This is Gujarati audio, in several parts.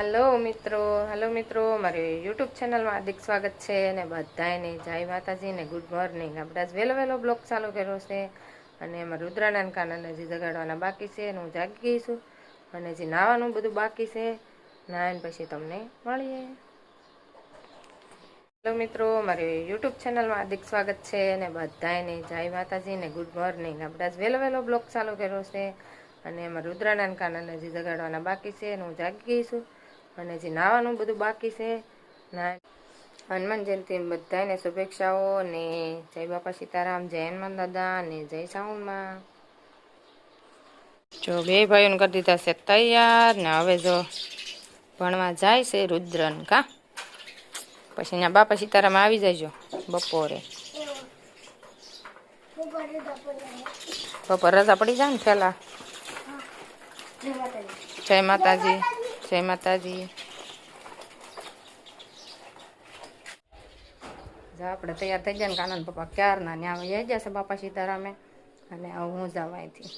હેલો મિત્રો મારી યુટ્યુબ ચેનલમાં હાર્દિક સ્વાગત છે અને બધાને જય માતાજી ને ગુડ મોર્નિંગ. આપણે આજ વહેલો બ્લોગ ચાલુ કર્યો છે અને એમાં રુદ્રાના કાનને હજી જગાડવાના બાકી છે અને હું જાગી ગઈ છું અને હજી નાવાનું બધું બાકી છે. નાઈને પછી તમને મળીએ. હેલો મિત્રો મારી યુટ્યુબ ચેનલમાં હાર્દિક સ્વાગત છે અને બધાને જય માતાજી ને ગુડ મોર્નિંગ. આપણે આજ વહેલો બ્લોગ ચાલુ કર્યો છે અને એમાં રુદ્રાના કાનને હજી જગાડવાના બાકી છે અને હું જાગી ગઈ છું અને જે નાવાનું બધું બાકી છે. હનુમાન જયંતિ બધાને શુભેચ્છાઓ અને જય બાપા સીતારામ, જય હનુમાન દાદા અને જય સાઉન્ડમાં. જો બે ભાઈઓને કરી દીધા છે તૈયાર ને હવે જો ભણવા જાય છે રુદ્રન કા પછી અહીંયા બાપા સીતારામ આવી જજો બપોરે. બપોર રજા પડી જાય ને પેલા. જય માતાજી, જય માતાજી. આપણે તૈયાર થઈ ગયા ને કાનન પપ્પા ક્યારના ત્યાં આવી જશે બાપા સીતારામે અને હું જાઉં અહીંથી.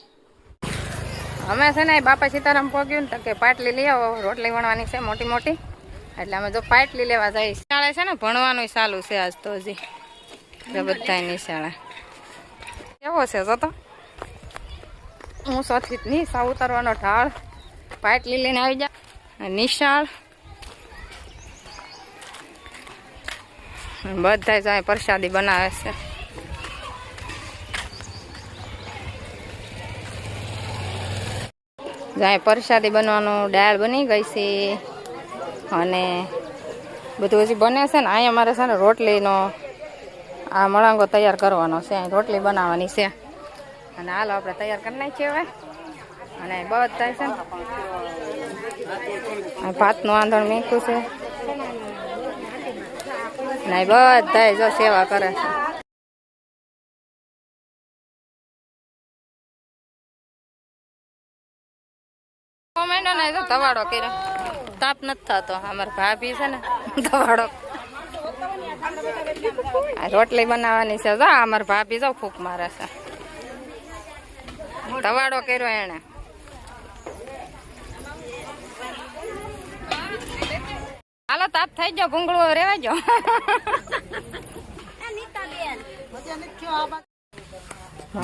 અમે છે ને બાપા સીતારામ પહોંચ્યું ને તો કે પાટલી લઈ આવો, રોટલી વણવાની છે મોટી મોટી, એટલે અમે જો પાટલી લેવા જઈએ. નિશાળે છે ને ભણવાનું ચાલુ છે આજ તો હજી બધા નિશાળે. કેવો છે જો તો હું સોથી નિશા ઉતારવાનો ઢાળ પાટલી લઈને આવી જાય નિશાળ. બધા જ પ્રસાદી બનાવે છે. જાય પ્રસાદી બનવાનું દાળ બની ગઈ છે અને બધું હજી બને છે ને. અહીંયા અમારે છે ને રોટલીનો આ મળાંગો તૈયાર કરવાનો છે, રોટલી બનાવવાની છે અને હાલો આપણે તૈયાર કરી નાખીએ હવે. અને બધા છે ને ભાતનું આંધણ મીઠું છે ને બધા જો સેવા કરે છે. તવાડો કર્યો તાપ નથી થતો. અમારા ભાભી છે ને તવાડો રોટલી બનાવવાની છે. જો અમારા ભાભી જો ફૂંક મારે છે, તવાડો કર્યો એને. હાલો તાપ થઈ ગયો, ભૂંગળું રેવા જો.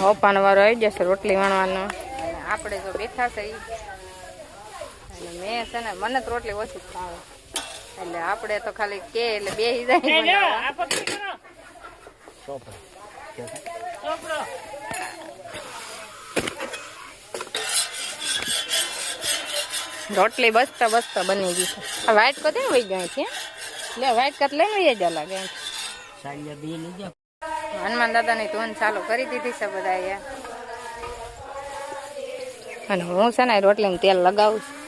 હોપાનો વારો આવી જશે રોટલી વણવાનો. આપણે જો બેઠા છે મેં છે ને મને તો રોટલી ઓછી ખાવે એટલે આપણે તો ખાલી કે એટલે બેસી જાય. રોટલી બસતા બસતા બની ગઈ છે. વ્હાઈટ કત વહી ગઈ છે એટલે વ્હાઈટ કત લઈને વહી જ લાગે. હનુમાન દાદાની ધૂન ચાલુ કરી દીધી છે બધા અને હું છે ને રોટલીમાં તેલ લગાવું છું.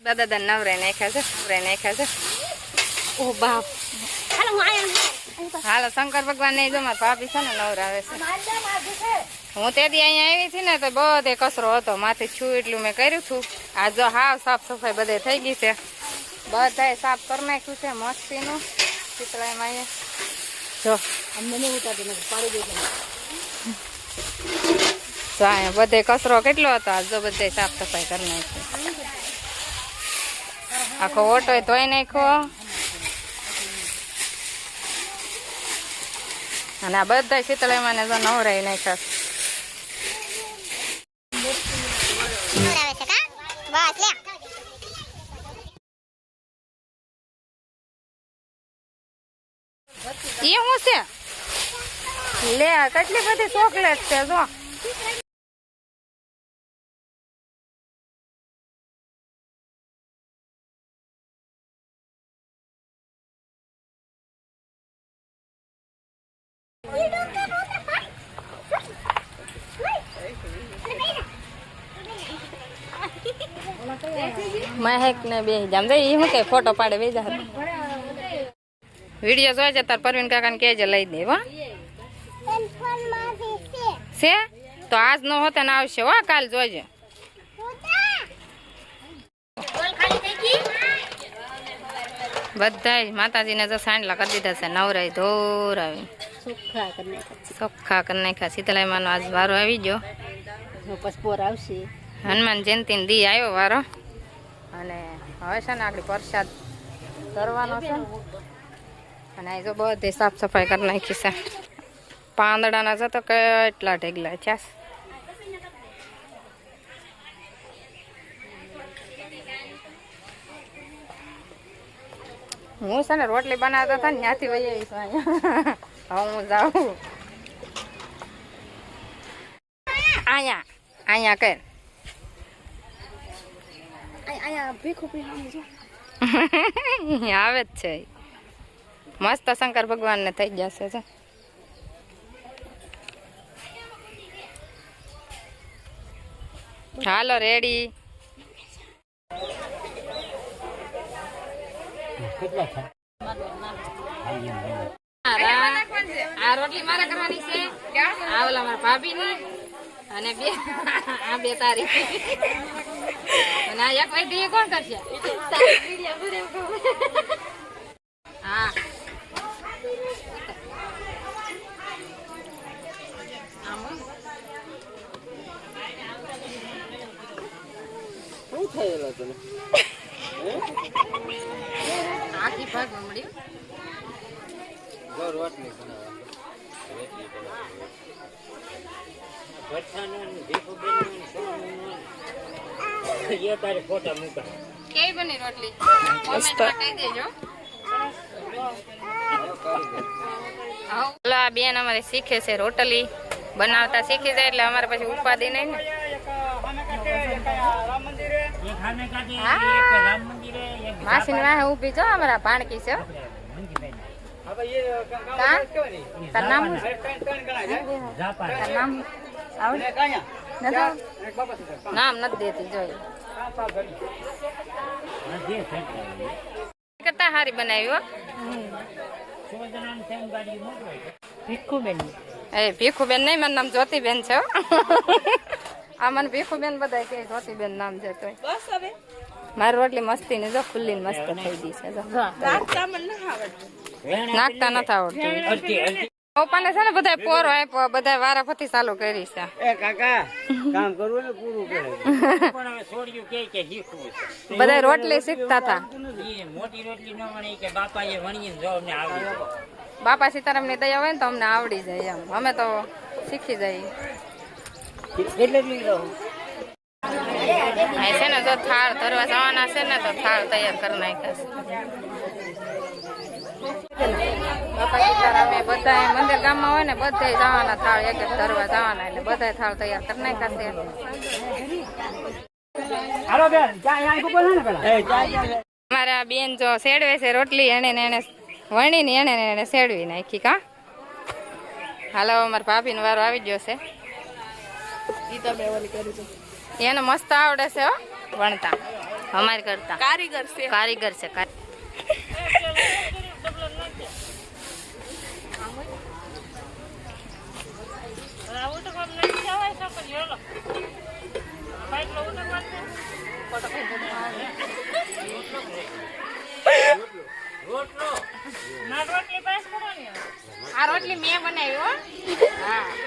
દાદા નવરે નાખ્યા છે. ઓ બાપ હાલો શંકર ભગવાન ને જો મારા ભાભી છે ને નવરાવે છે. હું તે દી અહીંયા આવી હતી ને તો બધે કચરો હતો, માથે છું એટલું મેં કર્યું હતું. આ જો હાવ સાફ સફાઈ બધે થઈ ગઈ છે, બધાએ સાફ કરી નાખ્યું છે મસ્તીનું. ચિત્રામાં જો અમને નહીં ઉતારતી પાડી દે. જો અહીંયા બધે કચરો કેટલો હતો, આ જો બધે સાફ સફાઈ કરી નાખી. આખો ઓટો ધોઈ નાખ્યો અને આ બધા શીતળામાં ને જો નવરાઈ નાખ્યા. એ શું છે લે કેટલી બધી ચોકલેટ છે જો. મહેક ને બે જામ જઈ શું કે ફોટો પાડે બેજા વિડીયો જોઈ છે તાર પરવીન કાકા ને કેજે લઈ દે. છે તો આજ નો હોતે ને આવશે હો કાલ જોજે બધાય માતાજીને જો સાંડલા કરી દીધા છે નવરાઈ ધોરાવી ચોખ્ખા કરી નાખ્યા શીતળાઈમાં આજ વારો આવી ગયો પસપોર આવશે હનુમાન જયંતિ દી આવ્યો વારો અને હવે છે ને આપણી પ્રસાદ કરવાનો છે અને અહીં જો બધી સાફ સફાઈ કરી નાખી છે પાંદડાના છે તો કેટલા ઢેગલા છે હું છે ને રોટલી બનાવતા હતા ને ત્યાંથી વહી આવીશ અહીંયા હવે હું જાઉં અહીંયા અહીંયા કર આવે જ છે મસ્ત શંકર ભગવાન ને થઈ જશે છે હાલો રેડી આ રોટલી મારે કરવાની છે આ ઓલા મારા ભાભી ની અને બે આ બે તારી અને આ એક વૈદ્ય કોણ કરશે હા શું થયેલો તને આખી ભાગ મળી રોટલી ફોટા મૂકા કેવી બની રોટલી કોમેન્ટમાં કહી દેજો ઓલા બેન અમારે શીખે છે રોટલી બનાવતા શીખી જાય એટલે અમારે પછી ઉપાધિ નહીં ને માસી ની વાહે ઉભી જો અમારા ભાણકી છે તાર નામ નામ નથી દેતી જોઈ કરતા હારી બનાવી ભીખુબેન એ ભીખુબેન નહીં મારું નામ જ્યોતિબેન છે આ મને ભીખુબેન બધા કે જ્યોતિબેન નામ છે તો મારી રોટલી મસ્તી ને જો ખુલ્લી ને મસ્ત થઈ ગઈ છે નાખતા નથી આવડતું પપ્પાને છે ને બધા પોરો આપ્યો બધા વારા ફતી ચાલુ કરી છે એ કાકા કામ કરવું ને પૂરું કરે પણ હવે છોડ્યું કે શીખવું બધા રોટલી શીખતા હતા મોટી રોટલી ન વણી કે બાપા એ વણીને જો ને આવડી બાપા સીતારામ ની દયા હોય ને તો અમને આવડી જાય એમ અમે તો શીખી જઈએ એટલે લઈ રહું છે ને જો થાળ ધરવા જવાના છે ને તો થાળ તૈયાર કરી નાખ્યા બાપા સીતારામે બધા મંદિર ગામમાં હોય ને બધા જવાના થાળ એક એક ધરવા જવાના એટલે બધા થાળ તૈયાર કરી નાખ્યા છે અમારા બેન જો સેડવે છે રોટલી એને વણી ને એને સેડવી નાખી કા હાલો અમારા ભાભી નો વારો આવી ગયો છે એને મસ્ત આવડે છે હો વણતા અમારી કરતા કારીગર છે આ રોટલી મેં બનાવી હો હા